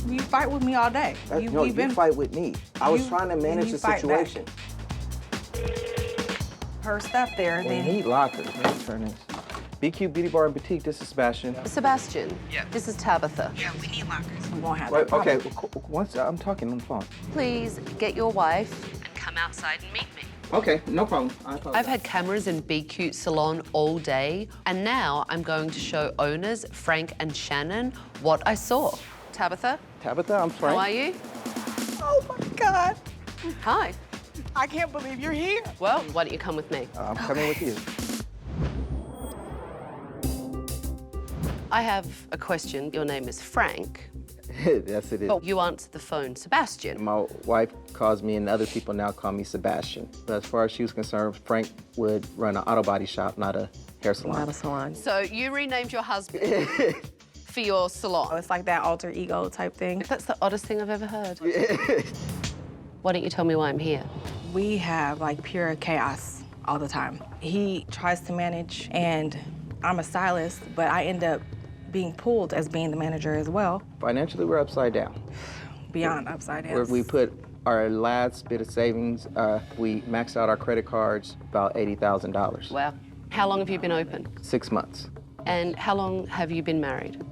You fight with me all day. No, you fight with me. I was trying to manage the situation. Her stuff there, We then. need lockers. Let me turn this. bQute Beauty Bar and Boutique, this is Sebastian. Sebastian. Yeah. This is Tabitha. Yeah, we need lockers. We won't have Right, that problem. okay, once I'm talking on the phone. Please get your wife and come outside and meet me. Okay, no problem. I apologize. I've had cameras in bQute Salon all day, and now I'm going to show owners, Frank and Shannon, what I saw. Tabitha, Tabitha, I'm Frank. how are you? Oh my God. Hi. I can't believe you're here. Well, why don't you come with me? I'm coming with you. I have a question. Your name is Frank, Yes, it is. but you answered the phone, Sebastian. My wife calls me, and other people now call me Sebastian. But as far as she was concerned, Frank would run an auto body shop, not a hair salon. Not a salon. So you renamed your husband for your salon. Oh, it's like that alter ego type thing. That's the oddest thing I've ever heard. Why don't you tell me why I'm here? We have like pure chaos all the time. He tries to manage, and I'm a stylist, but I end up being pulled as being the manager as well. Financially, we're upside down. Beyond upside down. Where we put our last bit of savings, we maxed out our credit cards, about $80,000. Wow. How long have you been open? 6 months. And how long have you been married?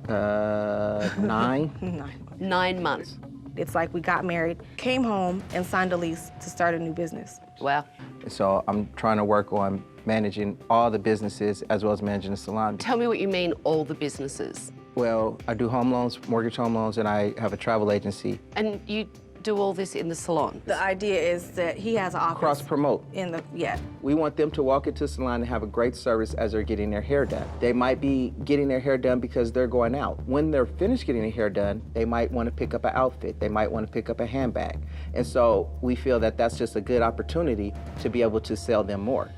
9. 9 months. It's like we got married, came home, and signed a lease to start a new business. Wow. So I'm trying to work on managing all the businesses as well as managing the salon. Tell me what you mean, all the businesses. Well, I do home loans, mortgage home loans, and I have a travel agency. And you do all this in the salon? The idea is that he has an office. Cross-promote. In the, yeah. We want them to walk into the salon and have a great service as they're getting their hair done. They might be getting their hair done because they're going out. When they're finished getting their hair done, they might want to pick up an outfit. They might want to pick up a handbag. And so we feel that that's just a good opportunity to be able to sell them more.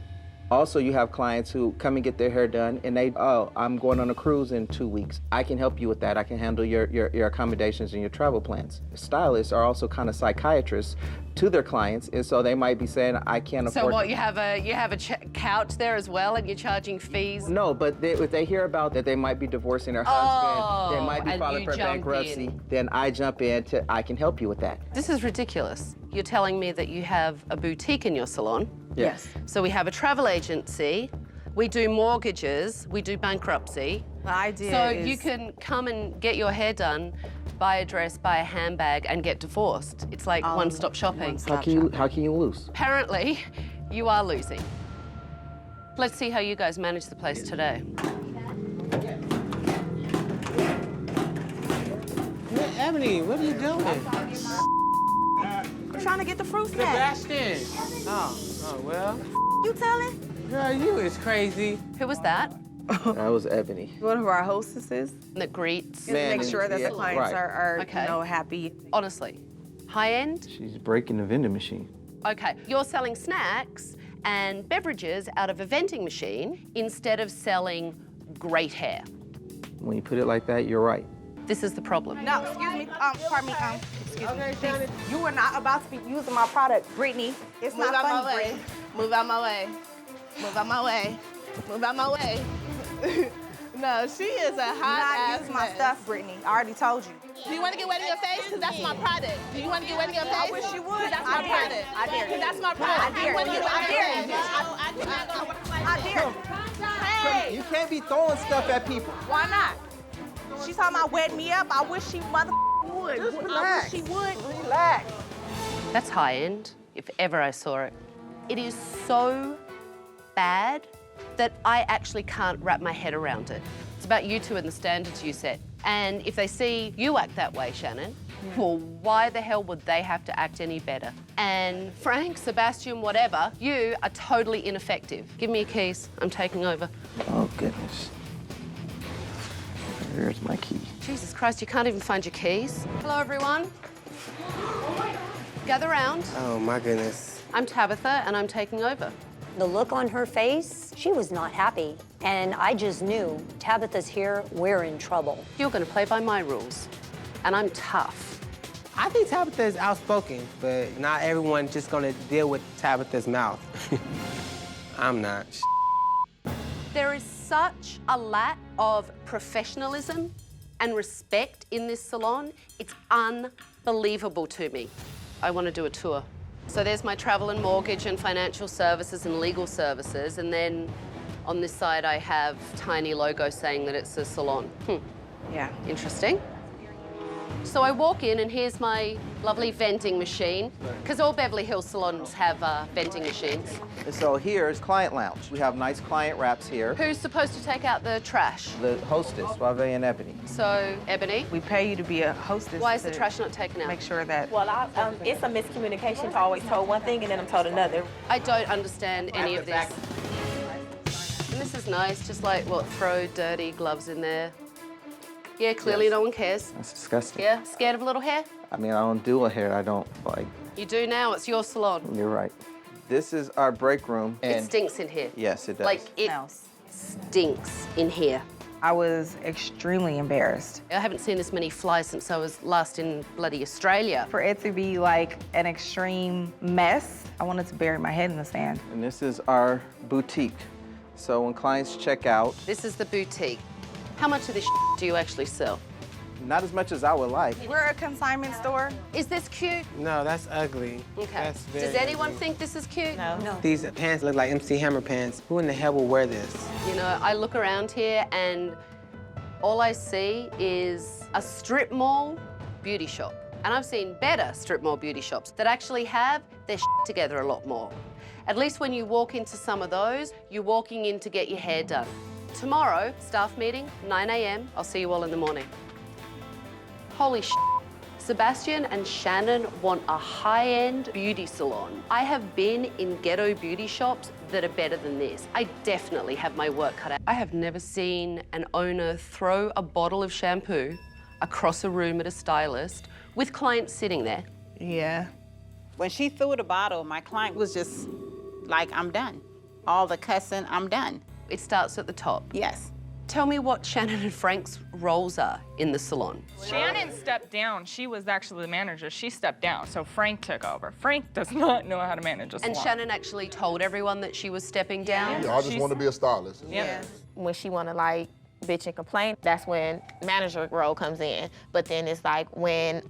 Also, you have clients who come and get their hair done and I'm going on a cruise in 2 weeks. I can help you with that. I can handle your accommodations and your travel plans. Stylists are also kind of psychiatrists to their clients, and so they might be saying, I can't afford. So what, you have a couch there as well and you're charging fees? No, but if they hear about that they might be divorcing their husband, they might be filing for bankruptcy, then I jump in I can help you with that. This is ridiculous. You're telling me that you have a boutique in your salon. Yes. So we have a travel agency, we do mortgages, we do bankruptcy. The idea So is... you can come and get your hair done, buy a dress, buy a handbag, and get divorced. It's like one-stop shopping. How can you lose? Apparently, you are losing. Let's see how you guys manage the place today. Ebony, what are you doing? I'm trying to get the fruit snack. Sebastian. Oh, well. You telling? Girl, you is crazy. Who was that? That was Ebony. One of our hostesses. That greets. To make sure that the clients are Okay. you know, happy. Honestly, high end? She's breaking the vending machine. Okay, you're selling snacks and beverages out of a vending machine instead of selling great hair. When you put it like that, you're right. This is the problem. No, excuse me, pardon me, excuse me. You are not about to be using my product, Brittany. It's not funny, Brittany. Move out my way. Move out my way. Move out my way. No, she is a hot Not use my stuff, Brittany. I already told you. Do you want to get wet in your face? Because that's my product. Do you want to get wet in your face? I wish you would. Because that's my product. I dare you. Because that's my product. I dare you. I dare you. I dare you. Hey, You can't be throwing stuff at people. why not? She's talking about wetting me up. I wish she would. Just I relax. wish she would. Relax. That's high end, if ever I saw it. It is so bad that I actually can't wrap my head around it. It's about you two and the standards you set. And if they see you act that way, Shannon, well, why the hell would they have to act any better? And Frank, Sebastian, whatever, you are totally ineffective. Give me your keys. I'm taking over. Oh, goodness. Here's my key. Jesus Christ, you can't even find your keys. Hello, everyone. Gather round. Oh, my goodness. I'm Tabitha, and I'm taking over. The look on her face, she was not happy. And I just knew, Tabitha's here, we're in trouble. You're going to play by my rules, and I'm tough. I think Tabitha is outspoken, but not everyone just gonna deal with Tabitha's mouth. I'm not. There is such a lack of professionalism and respect in this salon, it's unbelievable to me. I want to do a tour. So there's my travel and mortgage and financial services and legal services, and then on this side I have tiny logo saying that it's a salon. Yeah. Interesting. So I walk in and here's my lovely vending machine, because all Beverly Hills salons have vending machines. And so here's client lounge. We have nice client wraps here. Who's supposed to take out the trash? The hostess, Suave and Ebony. So, Ebony, We pay you to be a hostess. why is the to trash not taken out? Make sure that. Well, it's a miscommunication. I always told one thing and then I'm told another. I don't understand any of this. And this is nice, just like, what, throw dirty gloves in there. Yeah, clearly no one cares. That's disgusting. Yeah, scared of a little hair? I mean, I don't do a hair. I don't, like, You do now, it's your salon. you're right. This is our break room. It And stinks in here. yes, it does. Like, it Smells. stinks in here. I was extremely embarrassed. I haven't seen this many flies since I was last in bloody Australia. For it to be like an extreme mess, I wanted to bury my head in the sand. And this is our boutique. So when clients check out, This is the boutique. How much of this do you actually sell? not as much as I would like. We're a consignment store. Is this cute? No, that's ugly. Okay. That's very Does anyone ugly. think this is cute? No. These pants look like MC Hammer pants. Who in the hell will wear this? You know, I look around here and all I see is a strip mall beauty shop. And I've seen better strip mall beauty shops that actually have their together a lot more. At least when you walk into some of those, you're walking in to get your hair done. Tomorrow, staff meeting, 9 a.m. I'll see you all in the morning. Holy Sebastian and Shannon want a high-end beauty salon. I have been in ghetto beauty shops that are better than this. I definitely have my work cut out. I have never seen an owner throw a bottle of shampoo across a room at a stylist with clients sitting there. Yeah. When she threw the bottle, my client was just like, I'm done. All the cussing, I'm done. It starts at the top. Yes. Tell me what Shannon and Frank's roles are in the salon. Shannon stepped down. She was actually the manager. She stepped down, so Frank took over. Frank does not know how to manage a salon. And Shannon actually told everyone that she was stepping down. I just want to be a stylist. Yeah. When she want to like bitch and complain, that's when manager role comes in. But then it's like when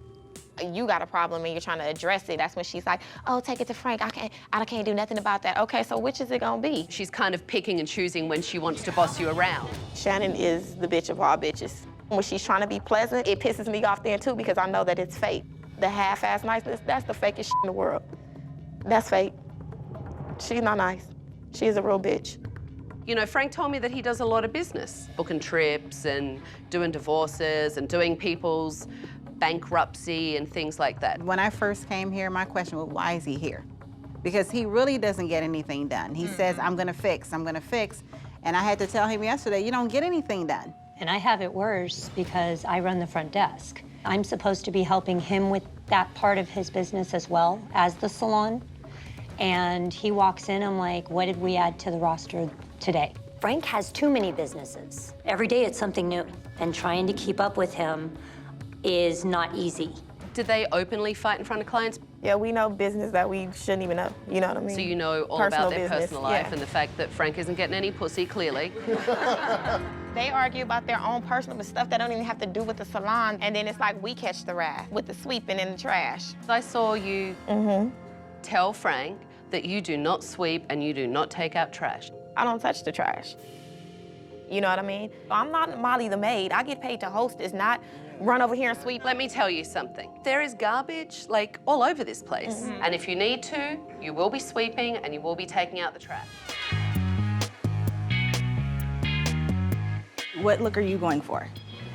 you got a problem and you're trying to address it, that's when she's like, oh, take it to Frank. I can't do nothing about that. Okay, so which is it gonna be? She's kind of picking and choosing when she wants to boss you around. Shannon is the bitch of all bitches. When she's trying to be pleasant, it pisses me off then too because I know that it's fake. The half-ass niceness, that's the fakest shit in the world. That's fake. She's not nice. She's a real bitch. You know, Frank told me that he does a lot of business, booking trips and doing divorces and doing people's bankruptcy and things like that. When I first came here, my question was, why is he here? Because he really doesn't get anything done. He says, I'm gonna fix. And I had to tell him yesterday, you don't get anything done. And I have it worse because I run the front desk. I'm supposed to be helping him with that part of his business as well as the salon. And he walks in, I'm like, what did we add to the roster today? Frank has too many businesses. Every day it's something new. And trying to keep up with him is not easy. Did they openly fight in front of clients? Yeah, we know business that we shouldn't even know. You know what I mean? So you know all Personal about their business, personal life yeah. and the fact that Frank isn't getting any pussy, clearly. They argue about their own personal stuff that don't even have to do with the salon, and then it's like we catch the wrath with the sweeping and the trash. I saw you tell Frank that you do not sweep and you do not take out trash. I don't touch the trash. You know what I mean? I'm not Molly the maid. I get paid to host, it's not run over here and sweep. Let me tell you something. There is garbage, like, all over this place. And if you need to, you will be sweeping and you will be taking out the trash. What look are you going for?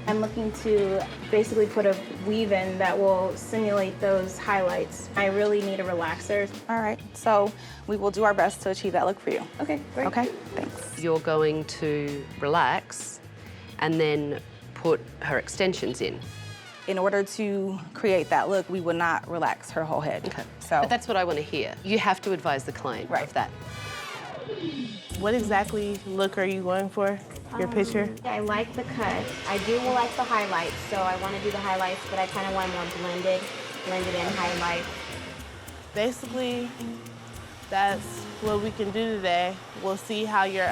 I'm looking to basically put a weave in that will simulate those highlights. I really need a relaxer. All right, so we will do our best to achieve that look for you. Okay, great. Okay, thanks. You're going to relax and then put her extensions in. In order to create that look, we would not relax her whole head. Okay. So But that's what I want to hear. You have to advise the client of that. What exactly look are you going for? Your picture? I like the cut. I do like the highlights, so I want to do the highlights, but I kind of want more blended in highlights. Basically, that's what we can do today. We'll see how your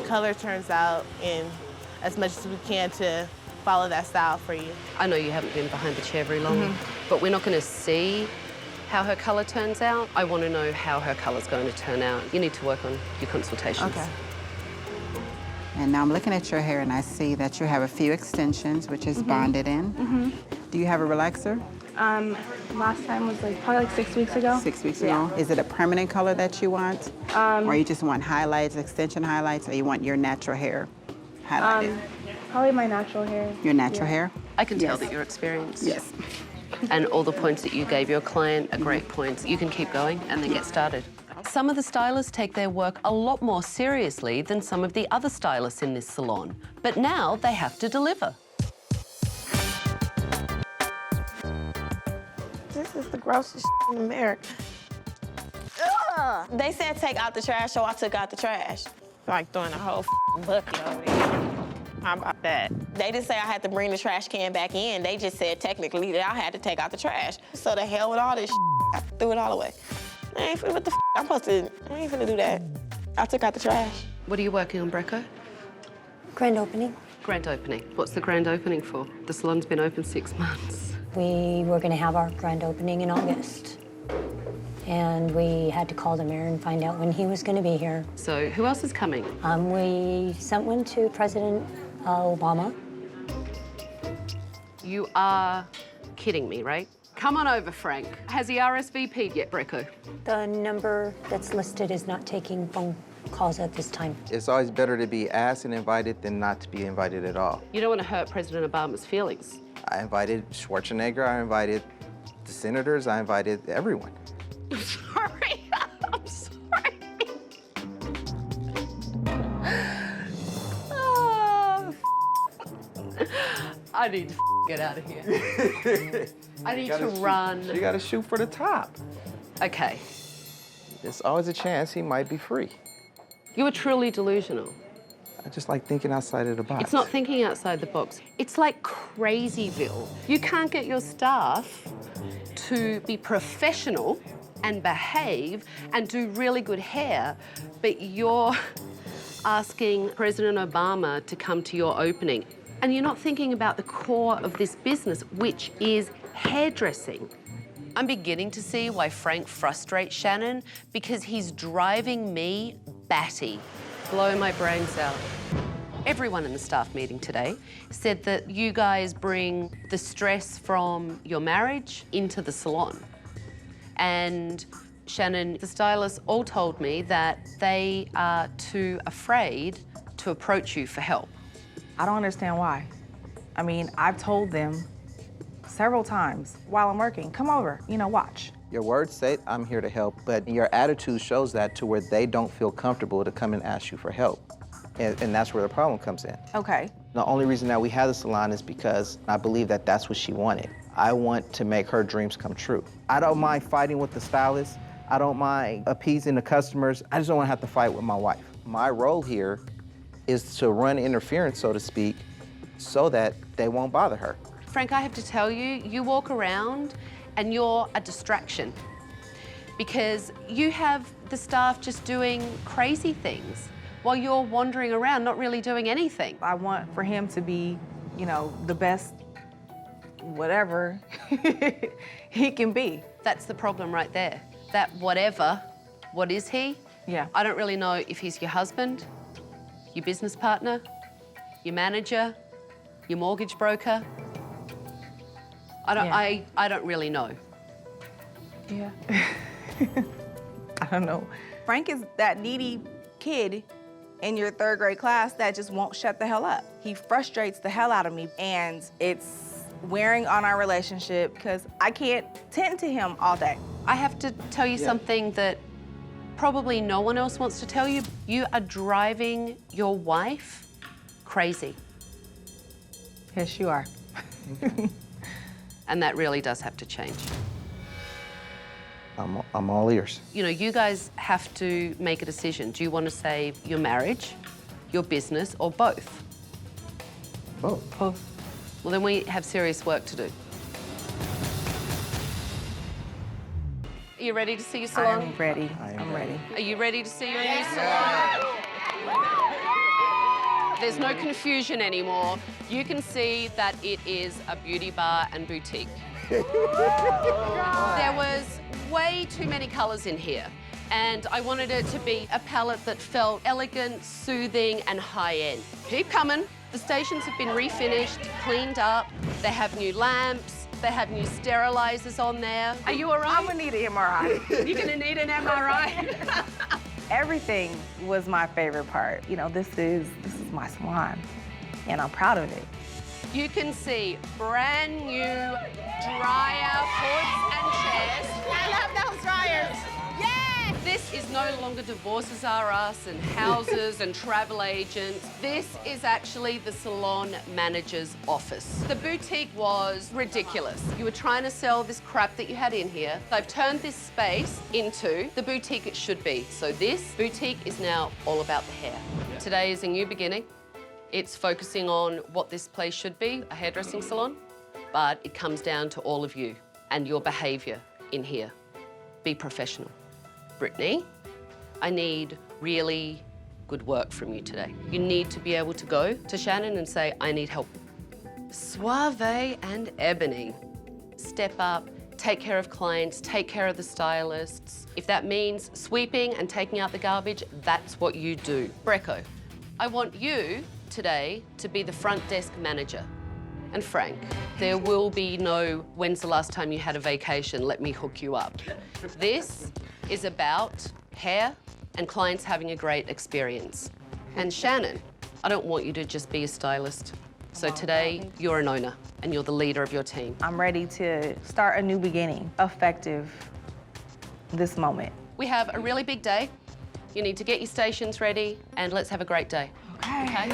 color turns out, and as much as we can to follow that style for you. I know you haven't been behind the chair very long, but we're not going to see how her colour turns out. I want to know how her colour's going to turn out. You need to work on your consultations. Okay. And now I'm looking at your hair and I see that you have a few extensions, which is bonded in. Do you have a relaxer? Last time was probably 6 weeks ago. 6 weeks ago. Is it a permanent color that you want? Or you just want highlights, extension highlights, or you want your natural hair highlighted? Probably my natural hair. Your natural hair? I can tell that you're experienced. Yes. And all the points that you gave your client are great points. You can keep going and then get started. Some of the stylists take their work a lot more seriously than some of the other stylists in this salon. But now they have to deliver. This is the grossest in America. Ugh. They said take out the trash, so I took out the trash. Like throwing a whole bucket over there. How about that? They didn't say I had to bring the trash can back in. They just said technically that I had to take out the trash. So the hell with all this I threw it all away. I ain't finna, what the I ain't finna do that. I took out the trash. What are you working on, Brecco? Grand opening. Grand opening. What's the grand opening for? The salon's been open 6 months. We were going to have our grand opening in August. And we had to call the mayor and find out when he was going to be here. So who else is coming? We sent one to President Obama. You are kidding me, right? Come on over, Frank. Has he RSVP'd yet, Brecco? The number that's listed is not taking phone calls at this time. It's always better to be asked and invited than not to be invited at all. You don't want to hurt President Obama's feelings. I invited Schwarzenegger, I invited the senators, I invited everyone. I'm sorry. I'm sorry. Oh, I need to get out of here. I need to run. You gotta shoot for the top. Okay. There's always a chance he might be free. You are truly delusional. I just like thinking outside of the box. It's not thinking outside the box. It's like Crazyville. You can't get your staff to be professional and behave and do really good hair, but you're asking President Obama to come to your opening. And you're not thinking about the core of this business, which is hairdressing. I'm beginning to see why Frank frustrates Shannon, because he's driving me batty. Blow my brains out. Everyone in the staff meeting today said that you guys bring the stress from your marriage into the salon. And Shannon, the stylists all told me that they are too afraid to approach you for help. I don't understand why. I mean, I've told them several times while I'm working, come over, watch. Your words say I'm here to help, but your attitude shows that to where they don't feel comfortable to come and ask you for help. And that's where the problem comes in. Okay. The only reason that we have the salon is because I believe that that's what she wanted. I want to make her dreams come true. I don't mind fighting with the stylist. I don't mind appeasing the customers. I just don't want to have to fight with my wife. My role here is to run interference, so to speak, so that they won't bother her. Frank, I have to tell you, you walk around and you're a distraction because you have the staff just doing crazy things while you're wandering around, not really doing anything. I want for him to be, the best whatever he can be. That's the problem right there. That whatever, what is he? Yeah. I don't really know if he's your husband, your business partner, your manager, your mortgage broker. I don't really know. Yeah. I don't know. Frank is that needy kid in your 3rd grade class that just won't shut the hell up. He frustrates the hell out of me, and it's wearing on our relationship because I can't tend to him all day. I have to tell you something that probably no one else wants to tell you. You are driving your wife crazy. Yes, you are. And that really does have to change. I'm all ears. You guys have to make a decision. Do you want to save your marriage, your business, or both? Both. Both. Well, then we have serious work to do. Are you ready to see your salon? I'm ready. I'm ready. Are you ready to see your new salon? There's no confusion anymore. You can see that it is a beauty bar and boutique. There was way too many colours in here, and I wanted it to be a palette that felt elegant, soothing, and high-end. Keep coming. The stations have been refinished, cleaned up. They have new lamps. They have new sterilizers on there. Are you all right? I'm gonna need an MRI. You're gonna need an MRI? Everything was my favorite part. You know, this is my salon, and I'm proud of it. You can see brand new dryer hoods and chairs. I love those dryers. Yeah! This is no longer Divorces R Us and houses and travel agents. This is actually the salon manager's office. The boutique was ridiculous. You were trying to sell this crap that you had in here. They've turned this space into the boutique it should be. So this boutique is now all about the hair. Today is a new beginning. It's focusing on what this place should be, a hairdressing salon, but it comes down to all of you and your behaviour in here. Be professional. Brittany, I need really good work from you today. You need to be able to go to Shannon and say, I need help. Suave and Ebony, step up, take care of clients, take care of the stylists. If that means sweeping and taking out the garbage, that's what you do. Brecco, I want you today to be the front desk manager. And Frank, there will be no, when's the last time you had a vacation, let me hook you up. This is about hair and clients having a great experience. And Shannon, I don't want you to just be a stylist. So today, you're an owner and you're the leader of your team. I'm ready to start a new beginning, effective this moment. We have a really big day. You need to get your stations ready and let's have a great day. Okay.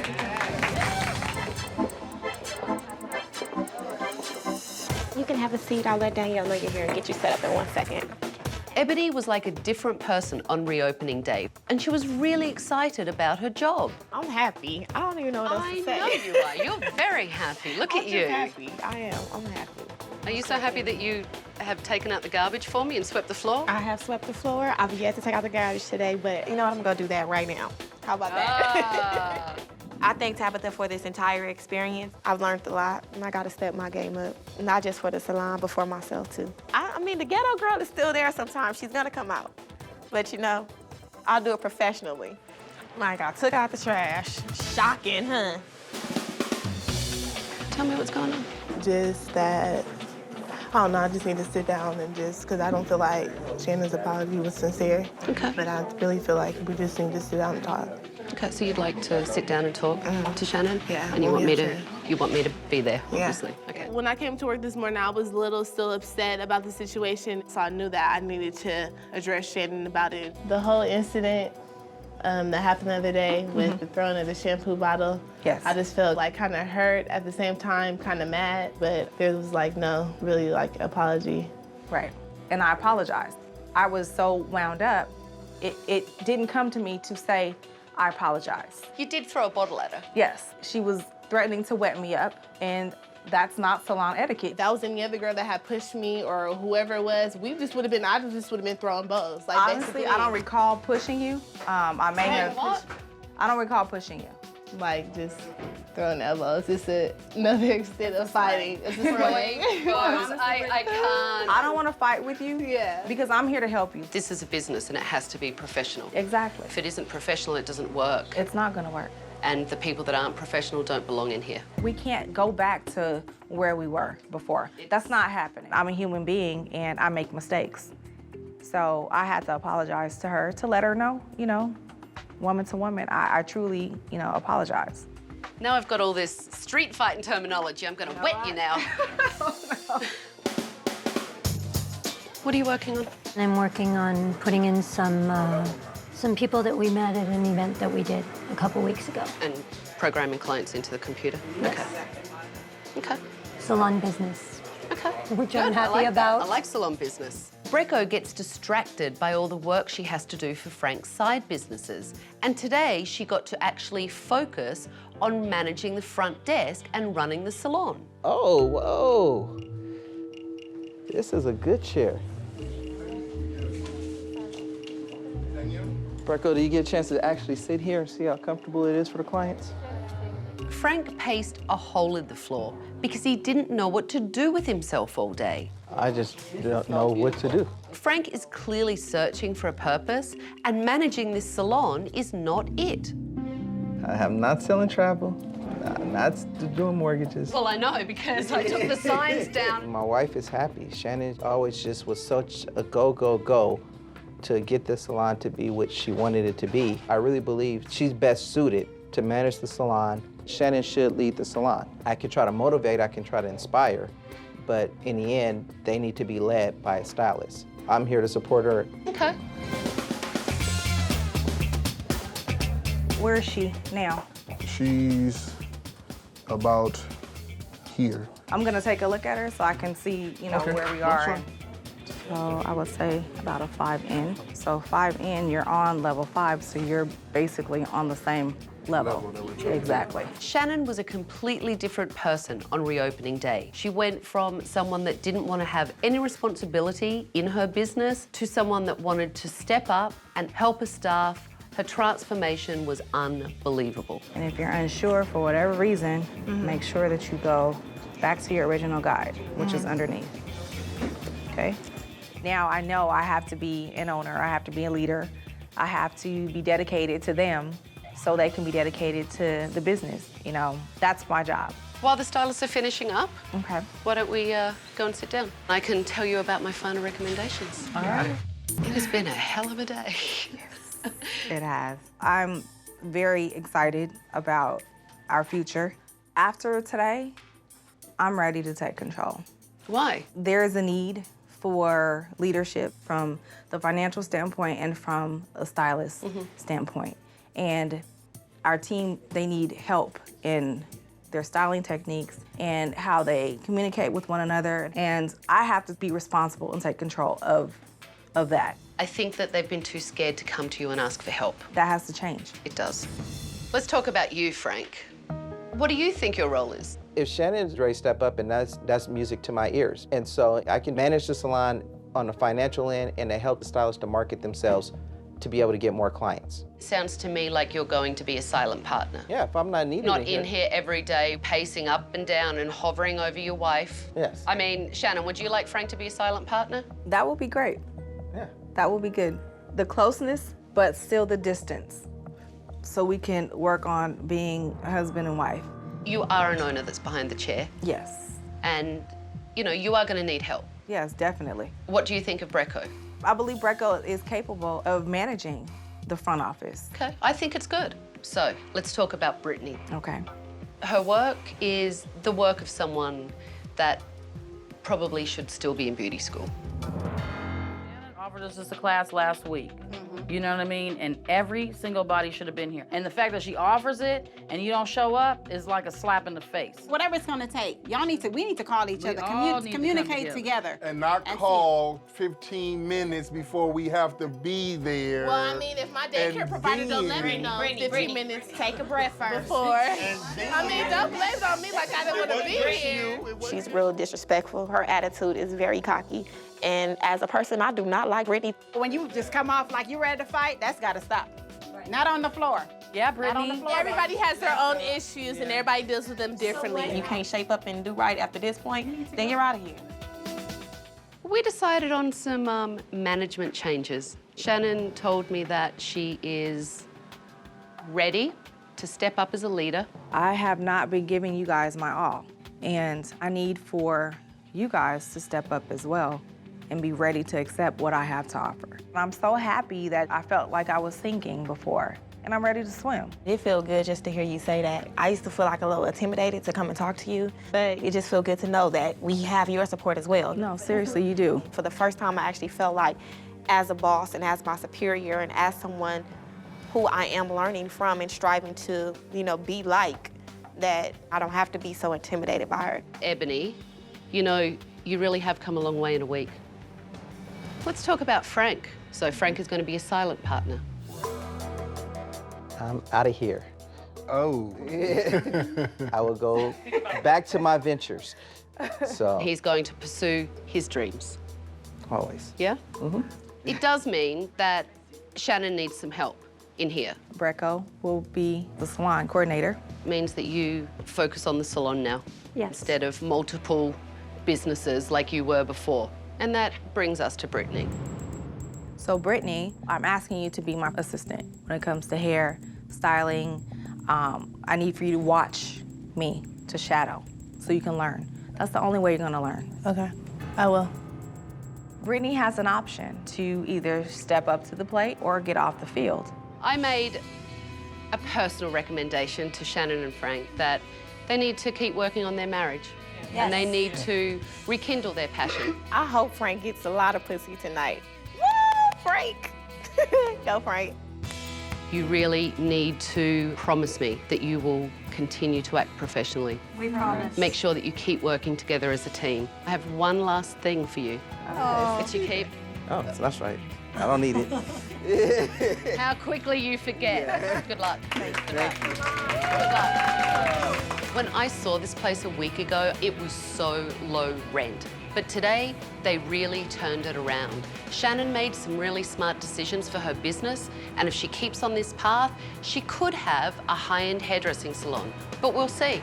You can have a seat. I'll let Danielle know you're here and get you set up in 1 second. Ebony was like a different person on reopening day, and she was really excited about her job. I'm happy. I don't even know what else to say. I know you are. You're very happy. Look at you. I'm happy. I am. I'm happy. Are you so happy that you have taken out the garbage for me and swept the floor? I have swept the floor. I've yet to take out the garbage today, but you know what? I'm gonna do that right now. How about that? I thank Tabitha for this entire experience. I've learned a lot, and I gotta step my game up. Not just for the salon, but for myself too. I mean, the ghetto girl is still there sometimes. She's gonna come out. But you know, I'll do it professionally. Like, I took out the trash. Shocking, huh? Tell me what's going on. Just that, I don't know, I just need to sit down and because I don't feel like Shannon's apology was sincere. Okay. But I really feel like we just need to sit down and talk. Okay, so you'd like to sit down and talk to Shannon? Yeah. And you want me to be there, Yeah. obviously. Okay. When I came to work this morning, I was a little still upset about the situation, so I knew that I needed to address Shannon about it. The whole incident that happened the other day with the throwing of the shampoo bottle, Yes. I just felt like kind of hurt at the same time, kind of mad, but there was like no really like apology. Right. And I apologized. I was so wound up, it didn't come to me to say, I apologize. You did throw a bottle at her. Yes, she was threatening to wet me up, and that's not salon etiquette. If that was any other girl that had pushed me or whoever it was, I just would have been throwing bows. Like, Honestly, basically. I don't recall pushing you. I may have. I don't recall pushing you. Like, just throwing elbows. It's another extent of fighting. It's just Throwing bows. I can't. I don't want to fight with you. Yeah. Because I'm here to help you. This is a business and it has to be professional. Exactly. If it isn't professional, it doesn't work. It's not gonna work. And the people that aren't professional don't belong in here. We can't go back to where we were before. That's not happening. I'm a human being and I make mistakes. So I had to apologize to her to let her know, you know, woman to woman, I truly, you know, apologize. Now I've got all this street fighting terminology. I'm gonna wet you now. What are you working on? I'm working on putting in some people that we met at an event that we did a couple weeks ago. And programming clients into the computer? Yes. Okay. Salon business. Okay. Which I'm Good, I happy like about. That. I like salon business. Brecco gets distracted by all the work she has to do for Frank's side businesses. And today she got to actually focus on managing the front desk and running the salon. Oh, whoa. This is a good chair. Brecco, do you get a chance to actually sit here and see how comfortable it is for the clients? Frank paced a hole in the floor because he didn't know what to do with himself all day. I just don't know what to do. Frank is clearly searching for a purpose, and managing this salon is not it. I am not selling travel, not doing mortgages. Well, I know, because I took the signs down. My wife is happy. Shannon always just was such a go, go, go to get the salon to be what she wanted it to be. I really believe she's best suited to manage the salon. Shannon should lead the salon. I can try to motivate, I can try to inspire, but in the end, they need to be led by a stylist. I'm here to support her. Okay. Where is she now? She's about here. I'm gonna take a look at her so I can see, you know, Okay, where we that's are. fine. So I would say about a 5 in. So 5 in, you're on level 5, so you're basically on the same level. Exactly. Shannon was a completely different person on reopening day. She went from someone that didn't want to have any responsibility in her business to someone that wanted to step up and help her staff. Her transformation was unbelievable. And if you're unsure for whatever reason, make sure that you go back to your original guide, which is underneath. Okay? Now I know I have to be an owner, I have to be a leader, I have to be dedicated to them so they can be dedicated to the business. You know, that's my job. While the stylists are finishing up, Okay. why don't we go and sit down? I can tell you about my final recommendations. All right. It has been a hell of a day. It has. I'm very excited about our future. After today, I'm ready to take control. Why? There's a need for leadership from the financial standpoint and from a stylist standpoint. And our team, they need help in their styling techniques and how they communicate with one another. And I have to be responsible and take control of that. I think that they've been too scared to come to you and ask for help. That has to change. It does. Let's talk about you, Frank. What do you think your role is? If Shannon's ready to step up, and that's music to my ears. And so I can manage the salon on the financial end and to help the stylists to market themselves to be able to get more clients. Sounds to me like you're going to be a silent partner. Yeah, if I'm not needed Not in here every day, pacing up and down and hovering over your wife. Yes. I mean, Shannon, would you like Frank to be a silent partner? That would be great. Yeah. That will be good. The closeness, but still the distance. So we can work on being husband and wife. You are an owner that's behind the chair. Yes. And, you know, you are going to need help. Yes, definitely. What do you think of Brecco? I believe Brecco is capable of managing the front office. Okay, I think it's good. So, let's talk about Brittany. Okay. Her work is the work of someone that probably should still be in beauty school. Offered us just a class last week. You know what I mean? And every single body should have been here. And the fact that she offers it and you don't show up is like a slap in the face. Whatever it's gonna take, we need to call each other, all need to communicate come together. And not call 15 minutes before we have to be there. Well, I mean, if my daycare And provider don't let me know 15 minutes, take a breath first. Before. I mean, don't blame it on me like I didn't want to be here. She's real disrespectful. Her attitude is very cocky. And as a person, I do not like Brittany. When you just come off like you're ready to fight, that's gotta stop. Not on the floor. Yeah, Not on the Brittany. floor. Everybody has their own issues and everybody deals with them differently. You can't shape up and do right after this point, then you're out of here. We decided on some management changes. Shannon told me that she is ready to step up as a leader. I have not been giving you guys my all, and I need for you guys to step up as well and be ready to accept what I have to offer. I'm so happy that I felt like I was sinking before, and I'm ready to swim. It feels good just to hear you say that. I used to feel like a little intimidated to come and talk to you, but it just feels good to know that we have your support as well. No, seriously, you do. For the first time, I actually felt like as a boss and as my superior and as someone who I am learning from and striving to, you know, be like, that I don't have to be so intimidated by her. Ebony, you know, you really have come a long way in a week. Let's talk about Frank. So Frank is going to be a silent partner. I'm out of here. Oh. I will go back to my ventures. So He's going to pursue his dreams. always. Yeah? It does mean that Shannon needs some help in here. Brecco will be the salon coordinator. means that you focus on the salon now. Yes. Instead of multiple businesses like you were before. And that brings us to Brittany. So Brittany, I'm asking you to be my assistant when it comes to hair, styling. I need for you to watch me, to shadow, so you can learn. That's the only way you're gonna learn. Okay, I will. Brittany has an option to either step up to the plate or get off the field. I made a personal recommendation to Shannon and Frank that they need to keep working on their marriage. Yes. And they need to rekindle their passion. I hope Frank gets a lot of pussy tonight. Woo, Frank! Go, Frank. You really need to promise me that you will continue to act professionally. We promise. Make sure that you keep working together as a team. I have one last thing for you. That you keep. Oh, that's right. I don't need it. How quickly you forget. Good luck. Good luck. Good luck. When I saw this place a week ago, it was so low rent. But today, they really turned it around. Shannon made some really smart decisions for her business, and if she keeps on this path, she could have a high-end hairdressing salon. But we'll see.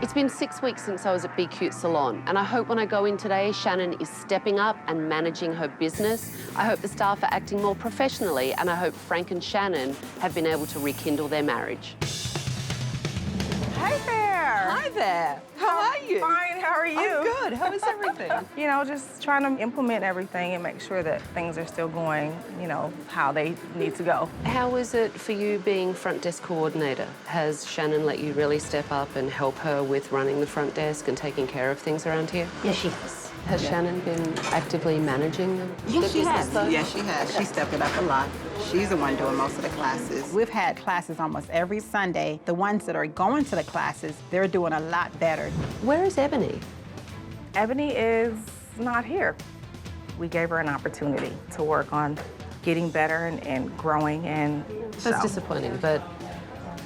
It's been 6 weeks since I was at bQute Salon, and I hope when I go in today, Shannon is stepping up and managing her business. I hope the staff are acting more professionally, and I hope Frank and Shannon have been able to rekindle their marriage. Hi there. Hi there. How are you? Fine, how are you? I'm good. How is everything? You know, just trying to implement everything and make sure that things are still going, you know, how they need to go. How is it for you being front desk coordinator? Has Shannon let you really step up and help her with running the front desk and taking care of things around here? Yes, she has. Has Shannon been actively managing the Yes, she business, has. though? Yes, she has. She stepped it up a lot. She's the one doing most of the classes. We've had classes almost every Sunday. The ones that are going to the classes, they're doing a lot better. Where is Ebony? Ebony is not here. We gave her an opportunity to work on getting better and growing, and That's disappointing, but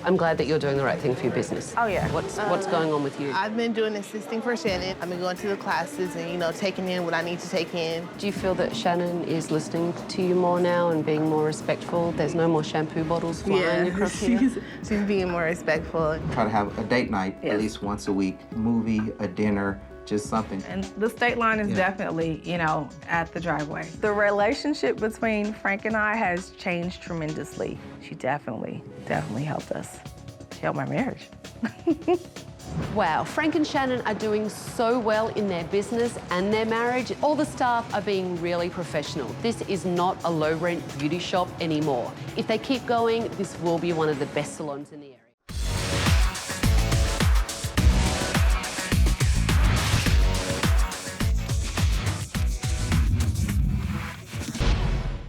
I'm glad that you're doing the right thing for your business. Oh, yeah. What's going on with you? I've been doing assisting for Shannon. I've been going to the classes and, you know, taking in what I need to take in. Do you feel that Shannon is listening to you more now and being more respectful? There's no more shampoo bottles flying across here? she's being more respectful. Try to have a date night at least once a week. Movie, a dinner, just something. And the state line is definitely, you know, at the driveway. The relationship between Frank and I has changed tremendously. She definitely helped us. She helped my marriage. Wow, Frank and Shannon are doing so well in their business and their marriage. All the staff are being really professional. This is not a low-rent beauty shop anymore. If they keep going, this will be one of the best salons in the area.